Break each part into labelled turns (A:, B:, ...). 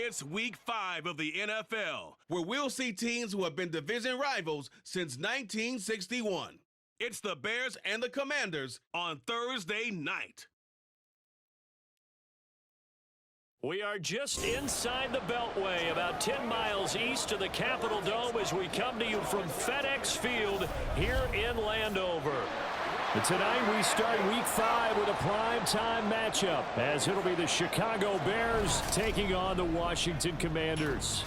A: It's week 5 of the NFL, where we'll see teams who have been division rivals since 1961. It's the Bears and the Commanders on Thursday night.
B: We are just inside the Beltway, about 10 miles east of the Capitol Dome as we come to you from FedEx Field here in Landover. And tonight we start week 5 with a primetime matchup, as it'll be the Chicago Bears taking on the Washington Commanders.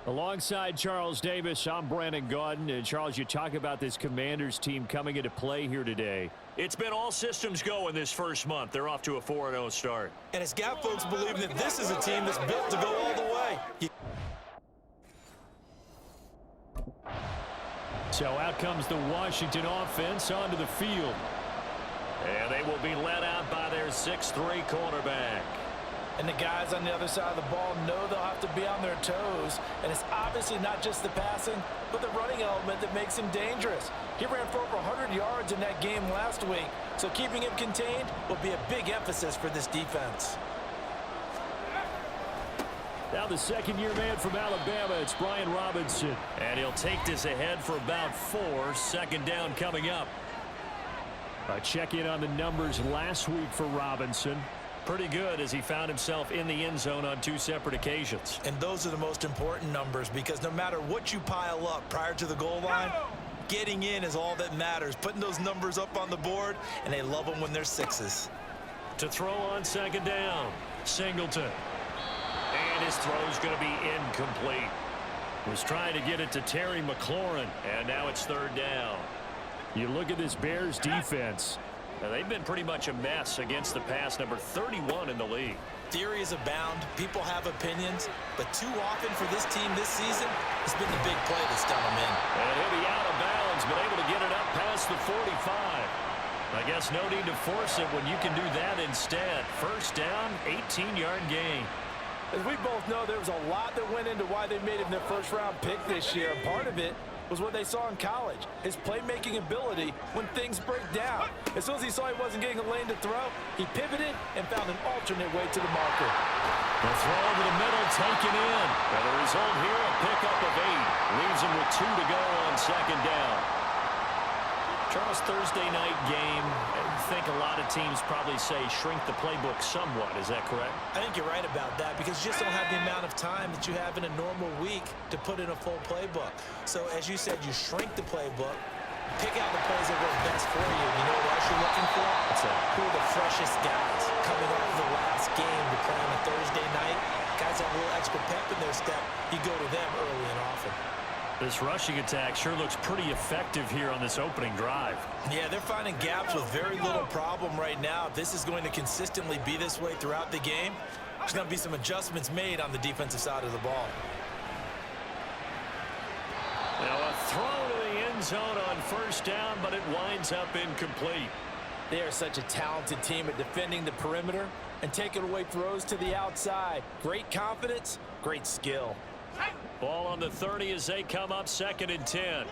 B: Alongside Charles Davis, I'm Brandon Gaudin. And Charles, you talk about this Commanders team coming into play here today. It's been all systems go in this first month. They're off to a 4-0 start.
C: And it's got folks believing that this is a team that's built to go all the way.
B: So out comes the Washington offense onto the field. And they will be led out by their 6'3" cornerback.
C: And the guys on the other side of the ball know they'll have to be on their toes. And it's obviously not just the passing, but the running element that makes him dangerous. He ran for over 100 yards in that game last week. So keeping him contained will be a big emphasis for this defense.
B: Now the second-year man from Alabama, it's Brian Robinson. And he'll take this ahead for about 4. Second down coming up. A check-in on the numbers last week for Robinson. Pretty good as he found himself in the end zone on 2 separate occasions.
C: And those are the most important numbers because no matter what you pile up prior to the goal line, getting in is all that matters. Putting those numbers up on the board, and they love them when they're 6s.
B: To throw on second down, Singleton. And his throw's going to be incomplete. Was trying to get it to Terry McLaurin, and now it's third down. You look at this Bears defense. They've been pretty much a mess against the pass, number 31 in the league.
C: Theories abound. People have opinions. But too often for this team this season, it's been the big play that's done them in.
B: And he'll be out of bounds, but able to get it up past the 45. I guess no need to force it when you can do that instead. First down, 18-yard gain.
C: As we both know, there was a lot that went into why they made him their first-round pick this year. And part of it was what they saw in college, his playmaking ability when things break down. As soon as he saw he wasn't getting a lane to throw, he pivoted and found an alternate way to the marker.
B: The throw over the middle taken in. And the result here, a pickup of 8. Leaves him with 2 to go on second down. Charles, Thursday night game, I think a lot of teams probably say shrink the playbook somewhat. Is that correct?
C: I think you're right about that because you just don't have the amount of time that you have in a normal week to put in a full playbook. So as you said, you shrink the playbook, pick out the plays that work best for you. You know what else you're looking for? Who are the freshest guys coming off the last game to play on a Thursday night? Guys have a little extra pep in their step. You go to them early and often.
B: This rushing attack sure looks pretty effective here on this opening drive.
C: Yeah, they're finding gaps with very little problem right now. If this is going to consistently be this way throughout the game, there's going to be some adjustments made on the defensive side of the ball.
B: Now a throw to the end zone on first down, but it winds up incomplete.
C: They are such a talented team at defending the perimeter and taking away throws to the outside. Great confidence, great skill.
B: Ball on the 30 as they come up, 2nd and 10.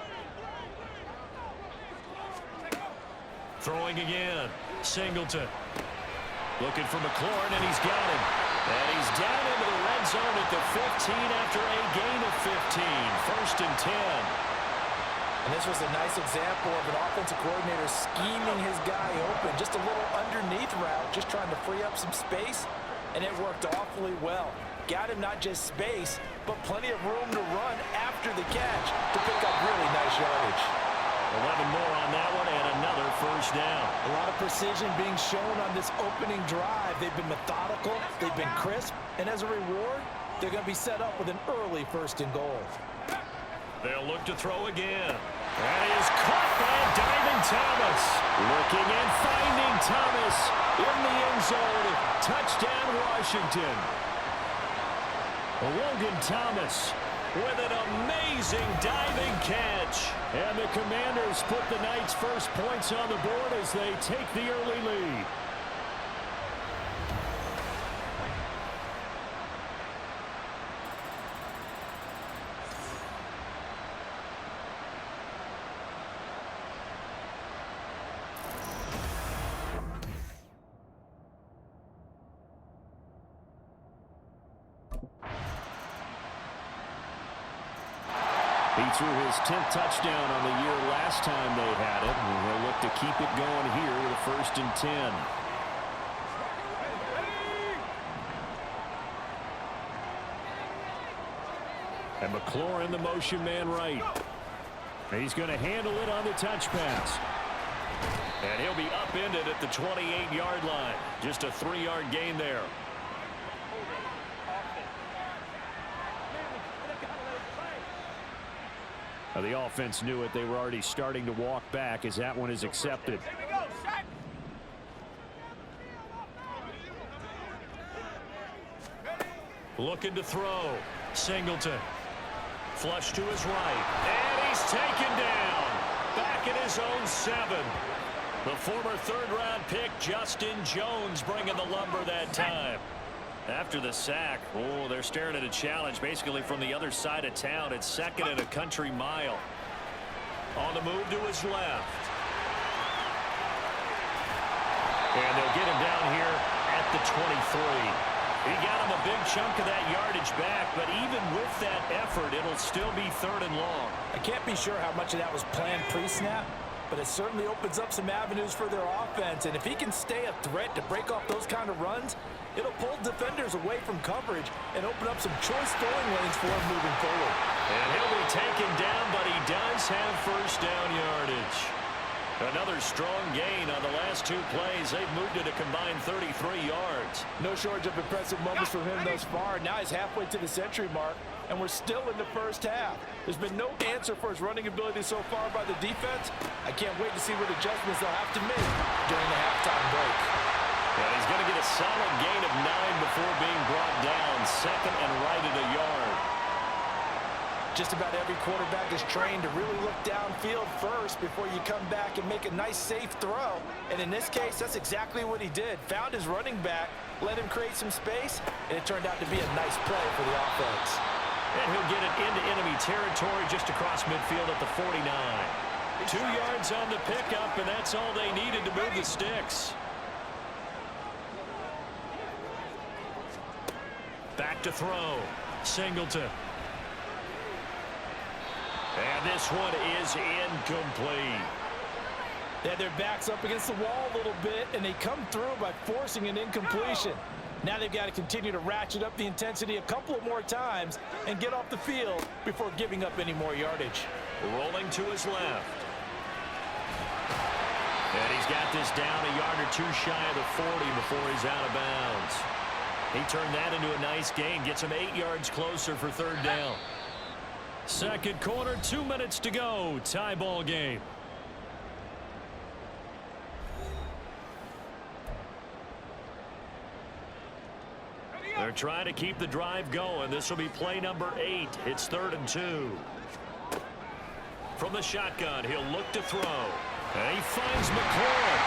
B: Throwing again, Singleton. Looking for McLaurin, and he's got him. And he's down into the red zone at the 15 after a gain of 15. 1st and 10.
C: And this was a nice example of an offensive coordinator scheming his guy open. Just a little underneath route, just trying to free up some space, and it worked awfully well. Got him not just space, but plenty of room to run after the catch to pick up really nice yardage.
B: 11 more on that one and another first down.
C: A lot of precision being shown on this opening drive. They've been methodical, they've been crisp, and as a reward, they're going to be set up with an early 1st and goal.
B: They'll look to throw again. And he is caught by diving Thomas. Looking and finding Thomas in the end zone. Touchdown, Washington. Logan Thomas with an amazing diving catch. And the Commanders put the night's first points on the board as they take the early lead. He threw his 10th touchdown on the year last time they had it, and he'll look to keep it going here with a 1st and 10. And McLaurin, the motion man right. He's going to handle it on the touch pass. And he'll be upended at the 28-yard line. Just a 3-yard gain there. Now the offense knew it. They were already starting to walk back as that one is accepted. Looking to throw. Singleton. Flush to his right. And he's taken down. Back at his own 7. The former 3rd-round pick, Justin Jones, bringing the lumber that time. After the sack, oh, they're staring at a challenge basically from the other side of town. It's 2nd and a country mile. On the move to his left. And they'll get him down here at the 23. He got him a big chunk of that yardage back, but even with that effort, it'll still be 3rd and long.
C: I can't be sure how much of that was planned pre-snap, but it certainly opens up some avenues for their offense. And if he can stay a threat to break off those kind of runs, it'll pull defenders away from coverage and open up some choice throwing lanes for him moving forward.
B: And he'll be taken down, but he does have 1st down yardage. Another strong gain on the last 2 plays. They've moved it a combined 33 yards.
C: No shortage of impressive moments from him thus far. Now he's halfway to the century mark, and we're still in the 1st half. There's been no answer for his running ability so far by the defense. I can't wait to see what adjustments they'll have to make during the halftime break.
B: And he's going to get a solid gain of 9 before being brought down. 2nd and right at a yard.
C: Just about every quarterback is trained to really look downfield first before you come back and make a nice, safe throw. And in this case, that's exactly what he did. Found his running back, let him create some space, and it turned out to be a nice play for the offense.
B: And he'll get it into enemy territory just across midfield at the 49. 2 yards on the pickup, and that's all they needed to move the sticks. Back to throw. Singleton. And this one is incomplete.
C: They had their backs up against the wall a little bit, and they come through by forcing an incompletion. Now they've got to continue to ratchet up the intensity a couple of more times and get off the field before giving up any more yardage.
B: Rolling to his left. And he's got this down a yard or 2 shy of the 40 before he's out of bounds. He turned that into a nice gain, gets him 8 yards closer for 3rd down. 2nd quarter, 2 minutes to go. Tie ball game. They're trying to keep the drive going. This will be play number 8. It's 3rd and 2. From the shotgun, he'll look to throw. And he finds McLaurin.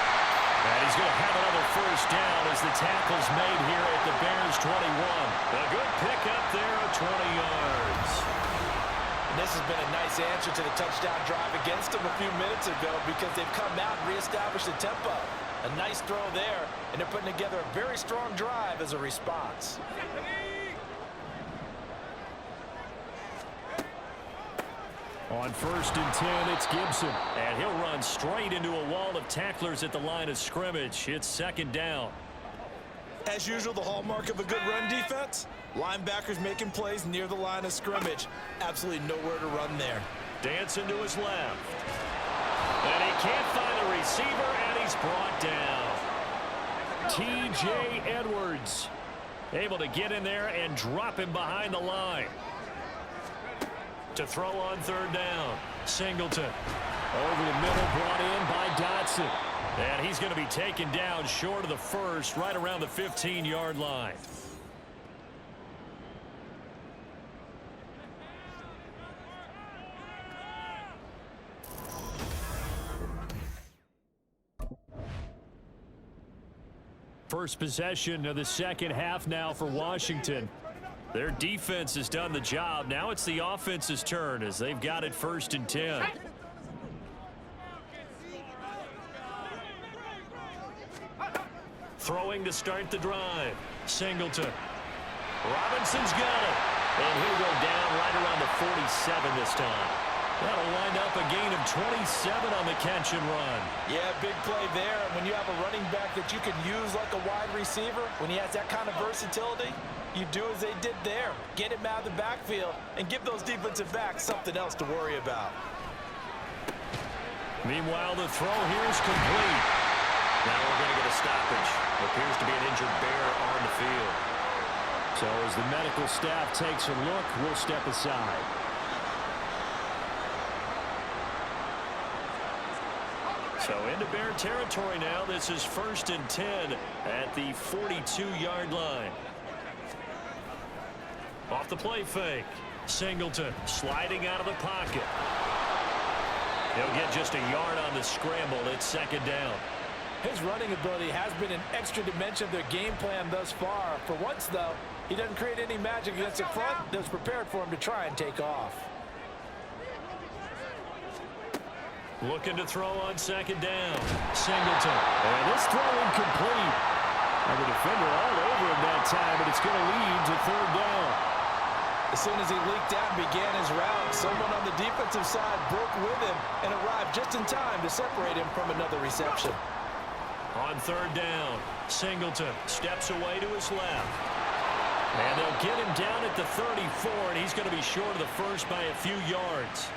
B: And he's going to have another 1st down as the tackle's made here at the Bears 21. A good pickup there of 20 yards.
C: And this has been a nice answer to the touchdown drive against them a few minutes ago because they've come out and reestablished the tempo. A nice throw there, and they're putting together a very strong drive as a response.
B: On 1st and 10, it's Gibson. And he'll run straight into a wall of tacklers at the line of scrimmage. It's 2nd down.
C: As usual, the hallmark of a good run defense, linebackers making plays near the line of scrimmage. Absolutely nowhere to run there.
B: Dancing to his left. And he can't find a receiver, and he's brought down. T.J. Edwards able to get in there and drop him behind the line. To throw on 3rd down. Singleton. Over the middle, brought in by Dotson. And he's going to be taken down short of the 1st, right around the 15-yard line. First possession of the 2nd half now for Washington. Their defense has done the job. Now it's the offense's turn as they've got it 1st and 10. Throwing to start the drive. Singleton. Robinson's got it. And he'll go down right around the 47 this time. That'll wind up a gain of 27 on the catch and run.
C: Yeah, big play there. When you have a running back that you can use like a wide receiver, when he has that kind of versatility, you do as they did there. Get him out of the backfield and give those defensive backs something else to worry about.
B: Meanwhile, the throw here is complete. Now we're going to get a stoppage. Appears to be an injured bear on the field. So as the medical staff takes a look, we'll step aside. So into Bear territory now. This is 1st and 10 at the 42-yard line. Off the play fake. Singleton sliding out of the pocket. He'll get just a yard on the scramble. It's 2nd down.
C: His running ability has been an extra dimension of their game plan thus far. For once, though, he doesn't create any magic against the front that's prepared for him to try and take off.
B: Looking to throw on 2nd down. Singleton. And this throw incomplete. And the defender all over him that time, but it's going to lead to 3rd down.
C: As soon as he leaked out and began his route, someone on the defensive side broke with him and arrived just in time to separate him from another reception.
B: On 3rd down, Singleton steps away to his left. And they'll get him down at the 34, and he's going to be short of the first by a few yards.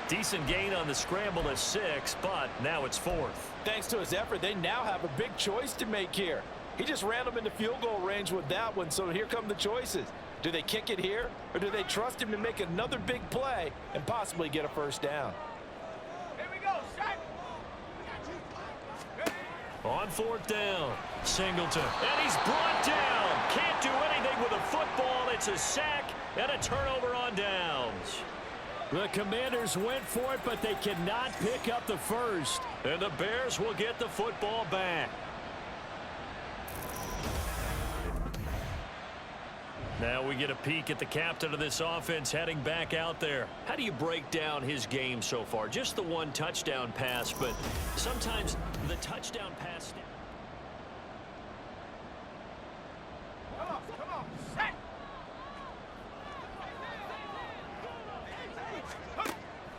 B: Decent gain on the scramble at 6, but now it's 4th.
C: Thanks to his effort, they now have a big choice to make here. He just ran them into field goal range with that one, so here come the choices. Do they kick it here, or do they trust him to make another big play and possibly get a 1st down?
D: Here we go, Shaq.
B: On 4th down, Singleton. And he's brought down. Can't do anything with a football. It's a sack and a turnover on downs. The Commanders went for it, but they cannot pick up the first. And the Bears will get the football back. Now we get a peek at the captain of this offense heading back out there. How do you break down his game so far? Just the one touchdown pass, but sometimes the touchdown pass...
D: Come on, set.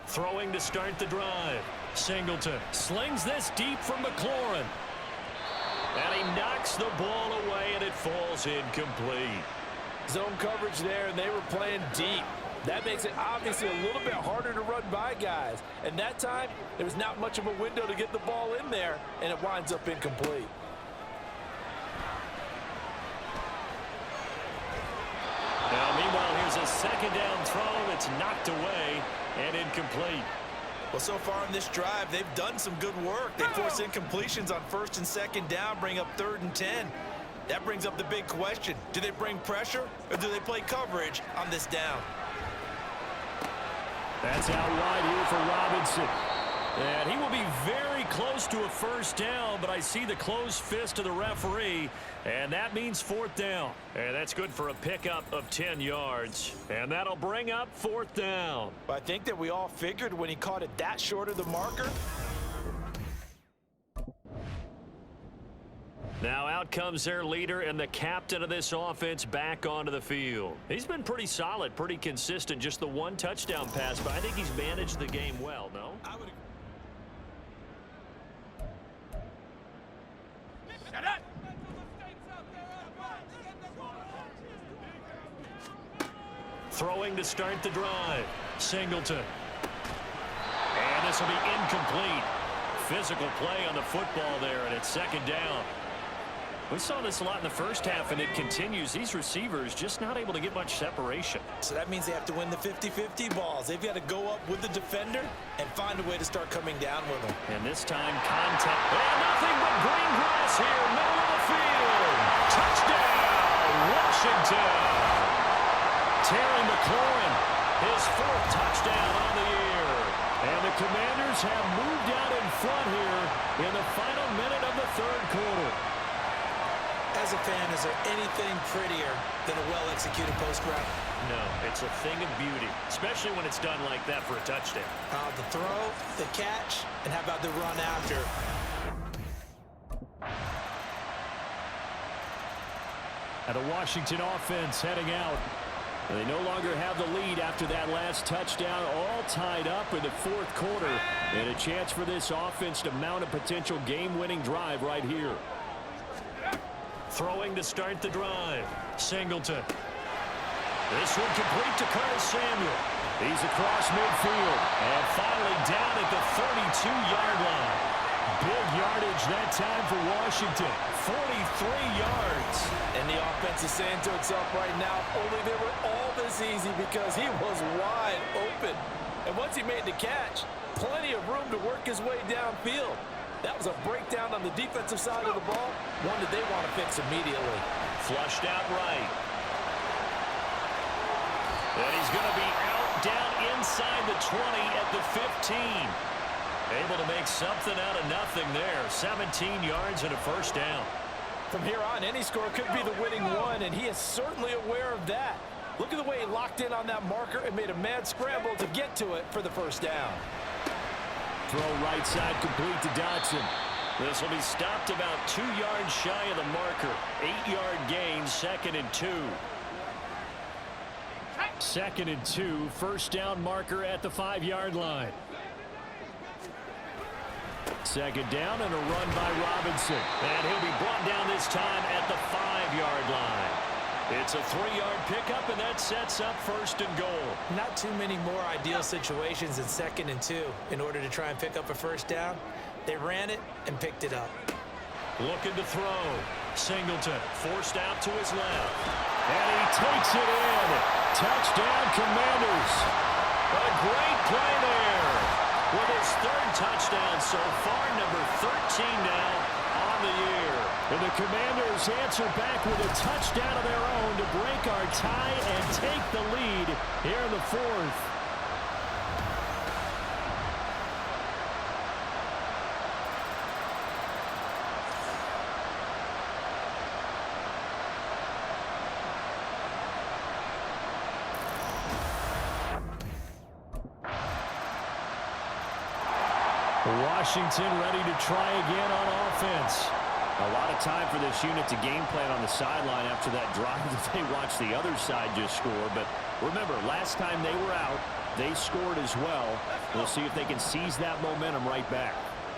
B: Throwing to start the drive. Singleton slings this deep from McLaurin. And he knocks the ball away, and it falls incomplete.
C: Zone coverage there, and they were playing deep. That makes it obviously a little bit harder to run by guys. And that time, there was not much of a window to get the ball in there, and it winds up incomplete.
B: Now, meanwhile, here's a 2nd down throw that's knocked away and incomplete.
C: Well, so far in this drive, they've done some good work. They force incompletions on 1st and 2nd down, bring up 3rd and 10. That brings up the big question. Do they bring pressure, or do they play coverage on this down?
B: That's out wide here for Robinson. And he will be very close to a 1st down, but I see the closed fist of the referee, and that means 4th down. And that's good for a pickup of 10 yards. And that'll bring up 4th down.
C: I think that we all figured when he caught it that short of the marker.
B: Now out comes their leader and the captain of this offense back onto the field. He's been pretty solid, pretty consistent, just the one touchdown pass, but I think he's managed the game well, no?
C: I would agree.
B: Throwing to start the drive. Singleton. And this will be incomplete. Physical play on the football there, and it's 2nd down. We saw this a lot in the first half, and it continues. These receivers just not able to get much separation.
C: So that means they have to win the 50-50 balls. They've got to go up with the defender and find a way to start coming down with them.
B: And this time, contact. And nothing but green grass here, middle of the field. Touchdown, Washington. Terry McLaurin, his 4th touchdown on the year. And the Commanders have moved out in front here in the final minute of the 3rd quarter.
C: As a fan, is there anything prettier than a well-executed post route?
B: No, it's a thing of beauty, especially when it's done like that for a touchdown.
C: The throw, the catch, and how about the run after?
B: And the Washington offense heading out. They no longer have the lead after that last touchdown, all tied up in the fourth quarter, and a chance for this offense to mount a potential game-winning drive right here. Throwing to start the drive. Singleton. This one complete to Curtis Samuel. He's across midfield and finally down at the 32-yard line. Big yardage that time for Washington. 43 yards.
C: And the offense is saying to itself right now, only they were all this easy because he was wide open. And once he made the catch, plenty of room to work his way downfield. That was a breakdown on the defensive side of the ball, one that they want to fix immediately.
B: Flushed out right. And he's going to be out down inside the 20 at the 15. Able to make something out of nothing there. 17 yards and a first down.
C: From here on, any score could be the winning one, and he is certainly aware of that. Look at the way he locked in on that marker and made a mad scramble to get to it for the first down.
B: Throw right side complete to Dotson. This will be stopped about 2 yards shy of the marker. 8-yard gain, 2nd and 2. 2nd and 2, first down marker at the 5-yard line. Second down and a run by Robinson. And he'll be brought down this time at the 5-yard line. It's a 3-yard pickup, and that sets up 1st and goal.
C: Not too many more ideal situations than 2nd and 2 in order to try and pick up a first down. They ran it and picked it up.
B: Looking to throw. Singleton forced out to his left. And he takes it in. Touchdown, Commanders. A great play there. With his 3rd touchdown so far, number 13 now on the year. And the Commanders answer back with a touchdown of their own to break our tie and take the lead here in the 4th. Washington ready to try again on offense. A lot of time for this unit to game plan on the sideline after that drive that they watched the other side just score. But remember, last time they were out, they scored as well. We'll see if they can seize that momentum right back.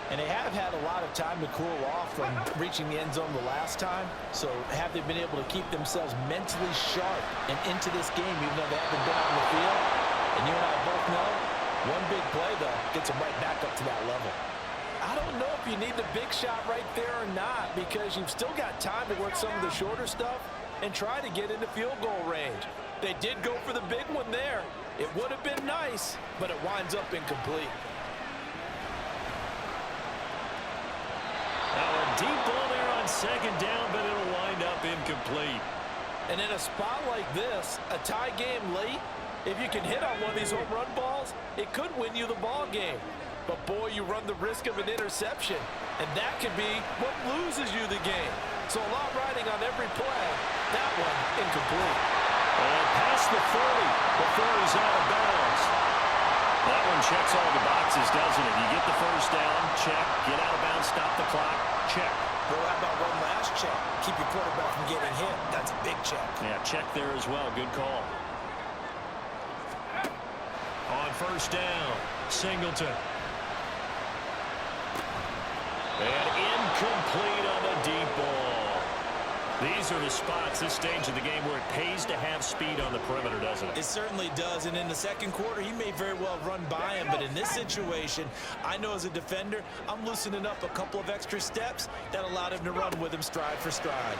C: And they have had a lot of time to cool off from reaching the end zone the last time. So have they been able to keep themselves mentally sharp and into this game even though they haven't been on the field? And you and I both know, one big play, though, gets them right back up to that level. I don't know if you need the big shot right there or not because you've still got time to work some of the shorter stuff and try to get into field goal range. They did go for the big one there. It would have been nice, but it winds up incomplete.
B: Now a deep ball there on 2nd down, but it'll wind up incomplete.
C: And in a spot like this, a tie game late, if you can hit on one of these home run balls, it could win you the ball game. But, boy, you run the risk of an interception, and that could be what loses you the game. So a lot riding on every play. That one, incomplete.
B: And past the 40 before he's out of bounds. That one checks all the boxes, doesn't it? You get the first down, check. Get out of bounds, stop the clock, check.
C: Bro, how about one last check? Keep your quarterback from getting hit. That's a big check.
B: Yeah, check there as well. Good call. On 1st down, Singleton. And incomplete on the deep ball. These are the spots, this stage of the game, where it pays to have speed on the perimeter, doesn't it?
C: It certainly does, and in the 2nd quarter, he may very well run by him, but in this situation, I know as a defender, I'm loosening up a couple of extra steps that allowed him to run with him stride for stride.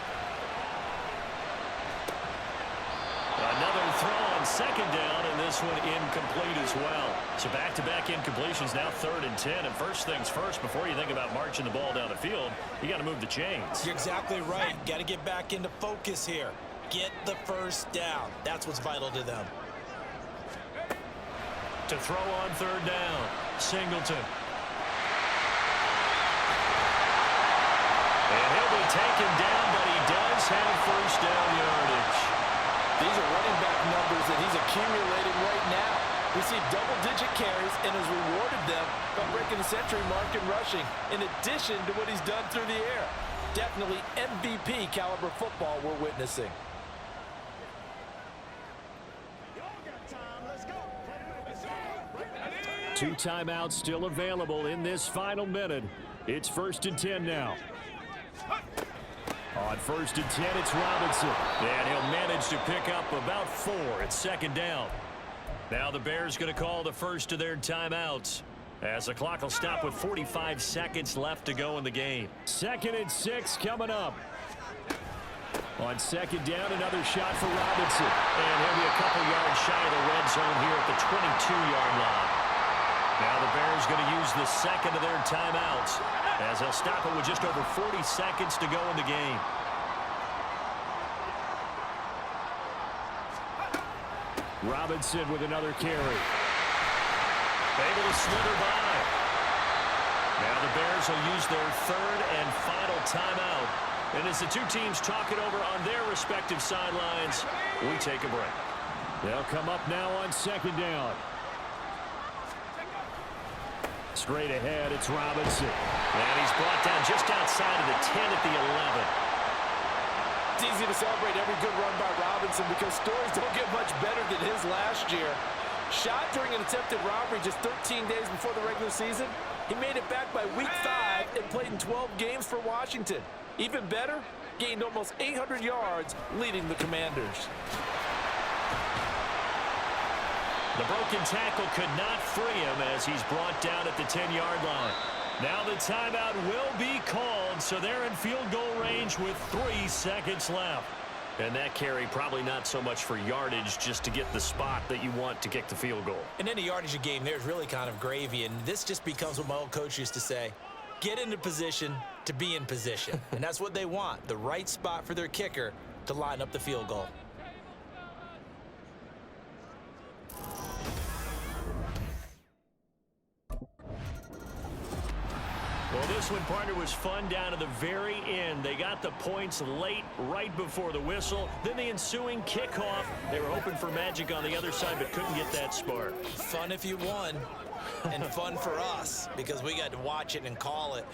B: Another throw on 2nd down, and this one incomplete as well. So back-to-back incompletions, now 3rd and 10. And first things first, before you think about marching the ball down the field, you got to move the chains.
C: You're exactly right. Got to get back into focus here. Get the first down. That's what's vital to them.
B: To throw on 3rd down, Singleton. And he'll be taken down, but he does have first down yardage.
C: These are running back numbers that he's accumulating right now. We see double-digit carries and has rewarded them by breaking the century mark in rushing, in addition to what he's done through the air. Definitely MVP caliber football we're witnessing.
B: 2 timeouts still available in this final minute. It's 1st and 10 now. On 1st and 10, it's Robinson. And he'll manage to pick up about 4 at 2nd down. Now the Bears going to call the first of their timeouts, as the clock will stop with 45 seconds left to go in the game. 2nd and 6 coming up. On 2nd down, another shot for Robinson. And he'll be a couple yards shy of the red zone here at the 22-yard line. Now the Bears going to use the second of their timeouts, as they'll stop it with just over 40 seconds to go in the game. Robinson with another carry. Able to slither by. Now the Bears will use their 3rd and final timeout. And as the two teams talk it over on their respective sidelines, we take a break. They'll come up now on 2nd down. Straight ahead, it's Robinson. And he's brought down just outside of the 10 at the 11.
E: It's easy to celebrate every good run by Robinson because stories don't get much better than his last year. Shot during an attempted robbery just 13 days before the regular season. He made it back by week 5 and played in 12 games for Washington. Even better, gained almost 800 yards leading the Commanders.
B: The broken tackle could not free him as he's brought down at the 10-yard line. Now the timeout will be called, so they're in field goal range with 3 seconds left. And that carry probably not so much for yardage, just to get the spot that you want to kick the field goal.
C: And in a yardage game, there's really kind of gravy, and this just becomes what my old coach used to say: get into position to be in position. And that's what they want, the right spot for their kicker to line up the field goal.
B: Well, this one, partner, was fun down to the very end. They got the points late, right before the whistle. Then the ensuing kickoff. They were hoping for magic on the other side, but couldn't get that spark.
C: Fun if you won, and fun for us, because we got to watch it and call it.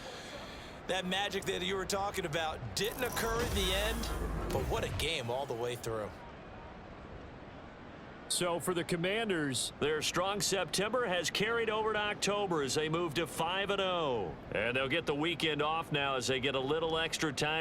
C: That magic that you were talking about didn't occur at the end, but what a game all the way through.
B: So for the Commanders, their strong September has carried over to October as they move to 5-0. And they'll get the weekend off now as they get a little extra time